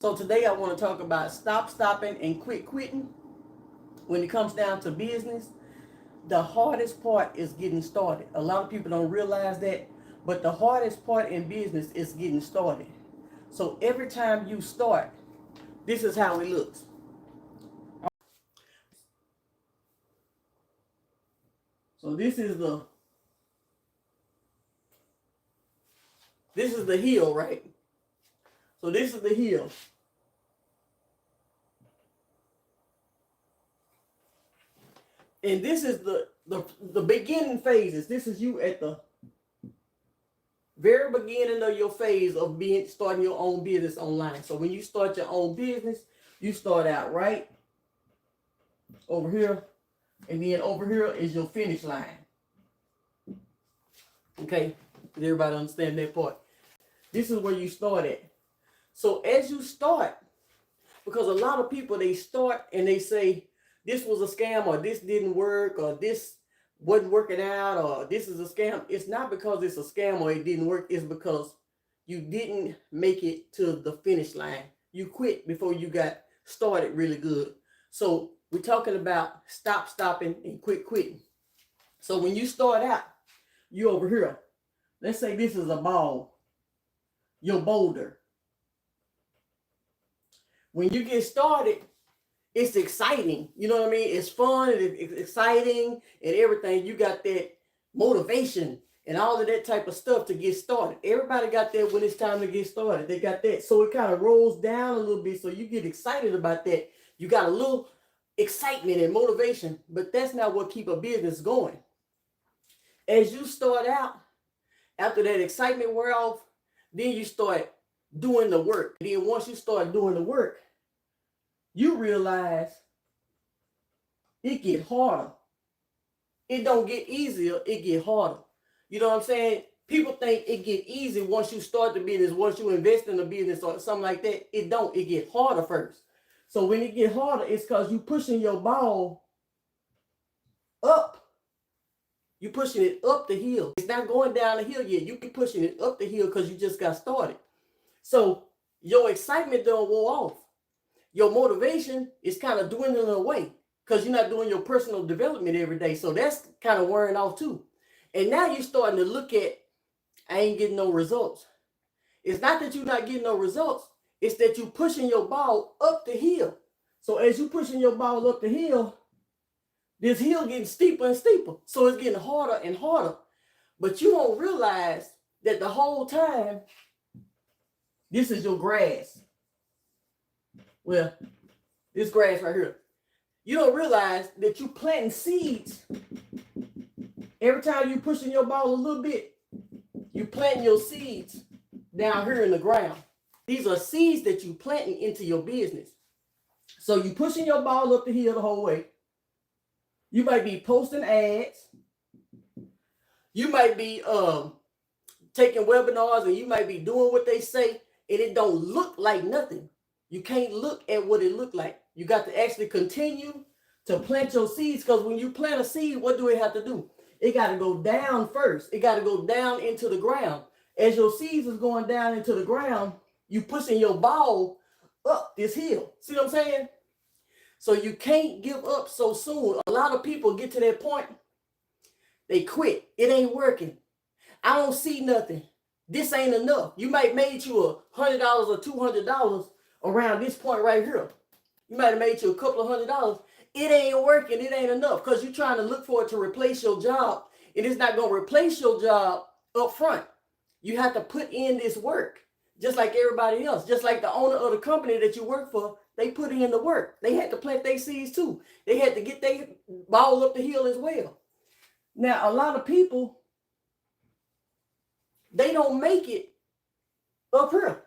So today I want to talk about stop stopping and quit quitting. When it comes down to business, the hardest part is getting started. A lot of people don't realize that, but the hardest part in business is getting started. So every time you start, this is how it looks. So this is the heel, right? So this is the heel. And this is the beginning phases. This is you at the very beginning of your phase of being starting your own business online. So when you start your own business, you start out right over here, and then over here is your finish line. Okay, does everybody understand that part? This is where you start at. So as you start, because a lot of people, they start and they say this was a scam, or this didn't work, or this wasn't working out, or this is a scam. It's not because it's a scam or it didn't work. It's because you didn't make it to the finish line. You quit before you got started really good. So we're talking about stop stopping and quit quitting. So when you start out, you over here. Let's say this is a ball, your boulder. When you get started, it's exciting. You know what I mean? It's fun, it's exciting, and everything. You got that motivation and all of that type of stuff to get started. Everybody got that when it's time to get started. They got that. So it kind of rolls down a little bit. So you get excited about that. You got a little excitement and motivation, but that's not what keep a business going. As you start out, after that excitement wear off, then you start doing the work. Then once you start doing the work, you realize it get harder. It don't get easier, it get harder. You know what I'm saying? People think it get easy once you start the business, once you invest in the business or something like that. It don't. It get harder first. So when it get harder, it's because you pushing your ball up. You pushing it up the hill. It's not going down the hill yet. You keep pushing it up the hill because you just got started. So your excitement don't wear off. Your motivation is kind of dwindling away because you're not doing your personal development every day. So that's kind of wearing off too. And now you're starting to look at, I ain't getting no results. It's not that you're not getting no results. It's that you're pushing your ball up the hill. So as you're pushing your ball up the hill, this hill getting steeper and steeper. So it's getting harder and harder. But you don't realize that the whole time, this is your grass. Well, this grass right here. You don't realize that you planting seeds. Every time you pushing your ball a little bit, you planting your seeds down here in the ground. These are seeds that you planting into your business. So you pushing your ball up the hill the whole way. You might be posting ads. You might be taking webinars, and you might be doing what they say, and it don't look like nothing. You can't look at what it looked like. You got to actually continue to plant your seeds, because when you plant a seed, what do it have to do? It got to go down first. It got to go down into the ground. As your seeds is going down into the ground, you pushing your ball up this hill. See what I'm saying? So you can't give up so soon. A lot of people get to that point, they quit. It ain't working. I don't see nothing. This ain't enough. You might made you $100 or $200 around this point right here. You might have made you a couple of $100. It ain't working. It ain't enough because you're trying to look for it to replace your job. And it's not going to replace your job up front. You have to put in this work just like everybody else. Just like the owner of the company that you work for, they put in the work. They had to plant their seeds too. They had to get their ball up the hill as well. Now, a lot of people, they don't make it up here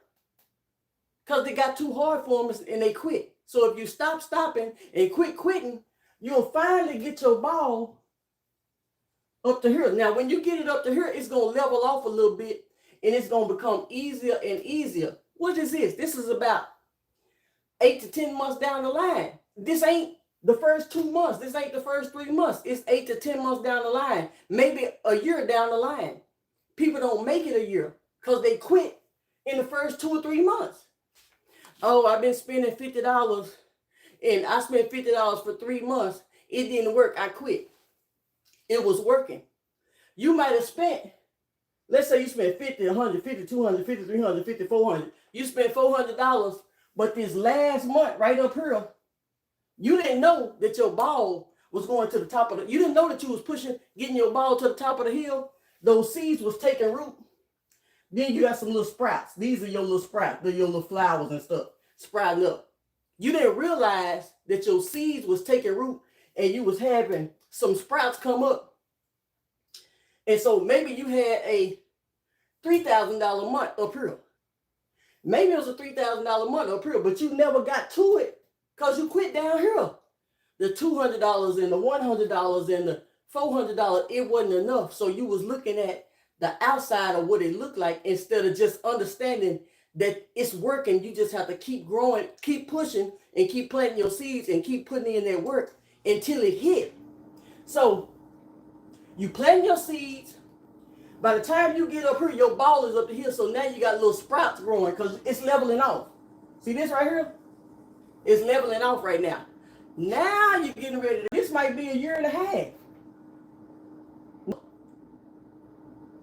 because they got too hard for them and they quit. So if you stop stopping and quit quitting, you'll finally get your ball up to here. Now, when you get it up to here, it's going to level off a little bit and it's going to become easier and easier. What is this? This is about 8 to 10 months down the line. This ain't the first 2 months. This ain't the first 3 months. It's 8 to 10 months down the line. Maybe a year down the line. People don't make it a year because they quit in the first 2 or 3 months. Oh, I've been spending $50 and I spent $50 for 3 months. It didn't work. I quit. It was working. You might have spent, let's say you spent 50, 100, 50, 200, 50, 300, 50, 400. You spent $400, but this last month right up here, you didn't know that your ball was going to the top of the, you didn't know that you was pushing, getting your ball to the top of the hill. Those seeds was taking root. Then you got some little sprouts. These are your little sprouts. They're your little flowers and stuff sprouting up. You didn't realize that your seeds was taking root and you was having some sprouts come up. And so maybe you had a $3,000 month up here. Maybe it was a $3,000 month up here, but you never got to it because you quit down here. The $200 and the $100 and the $400, it wasn't enough. So you was looking at the outside of what it looked like instead of just understanding that it's working. You just have to keep growing, keep pushing, and keep planting your seeds and keep putting in that work until it hit. So you plant your seeds. By the time you get up here, your ball is up the hill. So now you got little sprouts growing because it's leveling off. See this right here? It's leveling off right now. Now you're getting ready to, this might be a year and a half.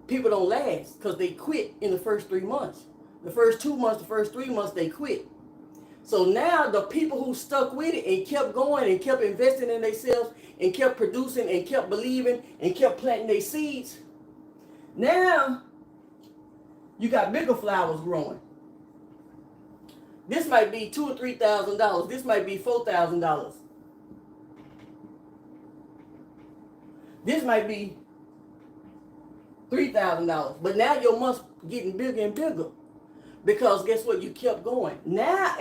People don't last because they quit in the first 3 months. The first 2 months, the first 3 months, they quit. So now the people who stuck with it and kept going and kept investing in themselves and kept producing and kept believing and kept planting their seeds, now you got bigger flowers growing. This might be $2,000 or $3,000. This might be $4,000. This might be $3,000. But now your month's getting bigger and bigger. Because guess what? You kept going. Now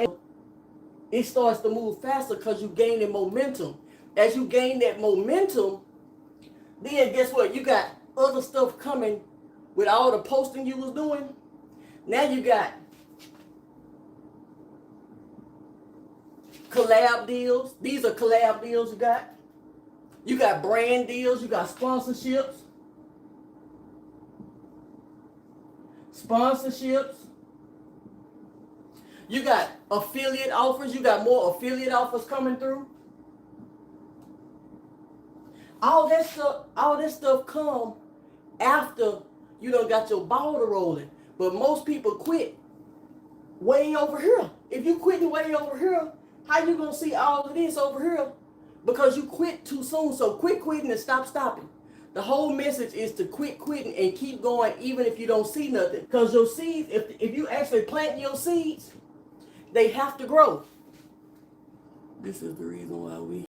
it starts to move faster because you gaining momentum. As you gain that momentum, then guess what? You got other stuff coming with all the posting you was doing. Now you got collab deals. These are collab deals you got. You got brand deals. You got sponsorships. You got affiliate offers. You got more affiliate offers coming through. All that stuff come after you done got your ball rolling. But most people quit way over here. If you quitting way over here, how you gonna see all of this over here? Because you quit too soon. So quit quitting and stop stopping. The whole message is to quit quitting and keep going even if you don't see nothing. Because your seeds, if you actually plant your seeds, they have to grow. This is the reason why we